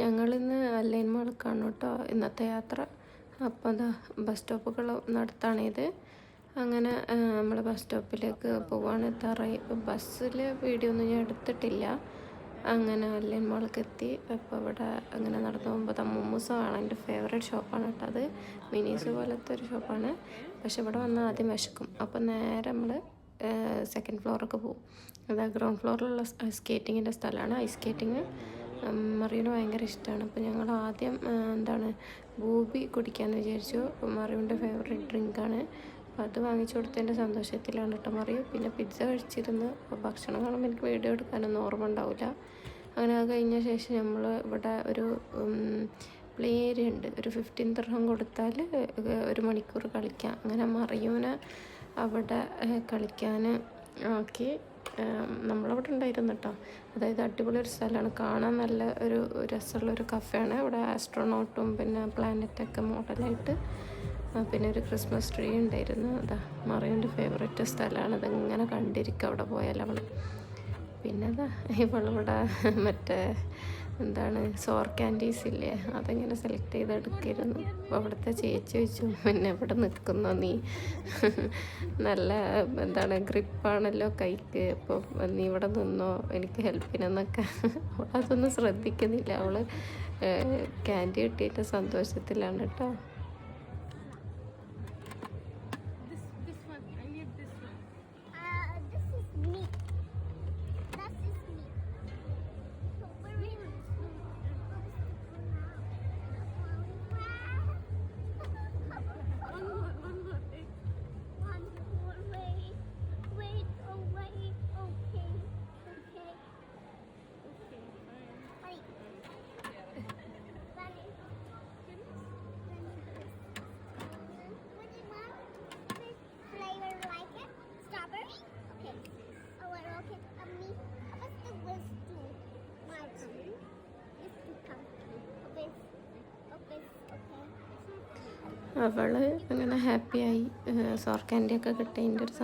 ഞങ്ങളിന്ന് അലൈൻ മാൾക്കാണ് കേട്ടോ ഇന്നത്തെ യാത്ര. അപ്പോൾ അതാ ബസ് സ്റ്റോപ്പുകൾ നടത്താണിത്. അങ്ങനെ നമ്മൾ ബസ് സ്റ്റോപ്പിലേക്ക് പോവാണ്. എത്താറായി. ബസ്സിൽ വീഡിയോ ഒന്നും ഞാൻ എടുത്തിട്ടില്ല. അങ്ങനെ അലൈൻ മാൾക്ക് എത്തി. അപ്പോൾ ഇവിടെ അങ്ങനെ നടന്നു പോകുമ്പോൾ മൊമോസാണ് എൻ്റെ ഫേവറേറ്റ് ഷോപ്പാണ് കേട്ടോ. അത് മിനീസ് പോലത്തെ ഒരു ഷോപ്പാണ്. പക്ഷെ ഇവിടെ വന്നാൽ ആദ്യം വിശക്കും. അപ്പോൾ നേരെ നമ്മൾ സെക്കൻഡ് ഫ്ലോറൊക്കെ പോകും. അത് ഗ്രൗണ്ട് ഫ്ലോറിലുള്ള സ്കേറ്റിങ്ങിൻ്റെ സ്ഥലമാണ്. ഐസ് സ്കേറ്റിങ് മറിയൂന് ഭയങ്കര ഇഷ്ടമാണ്. അപ്പോൾ ഞങ്ങൾ ആദ്യം ഗോബി കുടിക്കാമെന്ന് വിചാരിച്ചു. മറിയൂൻ്റെ ഫേവറേറ്റ് ഡ്രിങ്കാണ്. അപ്പോൾ അത് വാങ്ങിച്ചു കൊടുത്തതിൻ്റെ സന്തോഷത്തിലാണ് കേട്ടോ മറിയൂ. പിന്നെ പിസ്സ കഴിച്ചിരുന്ന്. ഭക്ഷണം കാണുമ്പോൾ എനിക്ക് വീഡിയോ എടുക്കാനൊന്നും ഓർമ്മ ഉണ്ടാവില്ല. അങ്ങനെ അത് കഴിഞ്ഞ ശേഷം നമ്മൾ ഇവിടെ ഒരു പ്ലേ ഏരിയ ഉണ്ട്. ഒരു 15 ദിർഹം കൊടുത്താൽ 1 മണിക്കൂർ കളിക്കാം. അങ്ങനെ മറിയൂനെ അവിടെ കളിക്കാൻ ആക്കി. നമ്മളവിടെ ഉണ്ടായിരുന്നു കേട്ടോ. അതായത് അടിപൊളി ഒരു സ്ഥലമാണ്, കാണാൻ നല്ല ഒരു രസമുള്ളൊരു കഫേയാണ്. ഇവിടെ ആസ്ട്രോനോട്ടും പിന്നെ പ്ലാനറ്റൊക്കെ മോഡലായിട്ട്, പിന്നെ ഒരു ക്രിസ്മസ് ട്രീ ഉണ്ടായിരുന്നു. അതാ മറിയൂൻ്റെ ഫേവറേറ്റ് സ്ഥലമാണ്. അതിങ്ങനെ കണ്ടിരിക്കുക അവിടെ പോയാൽ അവൾ. പിന്നെ അതാ ഇവളിവിടെ മറ്റേ സോർ ക്യാൻഡീസ് ഇല്ലേ, അതിങ്ങനെ സെലക്ട് ചെയ്തെടുക്കിയിരുന്നു. അപ്പോൾ അവിടുത്തെ ചേച്ചി ചോദിച്ചു, പിന്നെ ഇവിടെ നിൽക്കുന്നോ നീ, നല്ല ഗ്രിപ്പാണല്ലോ കൈക്ക്, അപ്പോൾ നീ ഇവിടെ നിന്നോ എനിക്ക് ഹെൽപ്പിനെന്നൊക്കെ. അതൊന്നും ശ്രദ്ധിക്കുന്നില്ല. അവൾ ക്യാൻഡി കിട്ടിയിട്ട് സന്തോഷത്തിലാണ് കേട്ടോ. അവൾ അങ്ങനെ ഹാപ്പിയായി. സോർ ക്യാൻഡിയൊക്കെ കിട്ടിയതിൻ്റെ ഒരു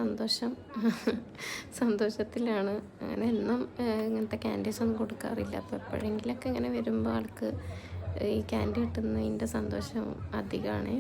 സന്തോഷത്തിലാണ്. അങ്ങനെ എന്നും ഇങ്ങനത്തെ ക്യാൻഡീസ് ഒന്നും കൊടുക്കാറില്ല. അപ്പോൾ എപ്പോഴെങ്കിലൊക്കെ ഇങ്ങനെ വരുമ്പോൾ ആൾക്ക് ഈ ക്യാൻഡി കിട്ടുന്നതിൻ്റെ സന്തോഷം അധികമാണ്.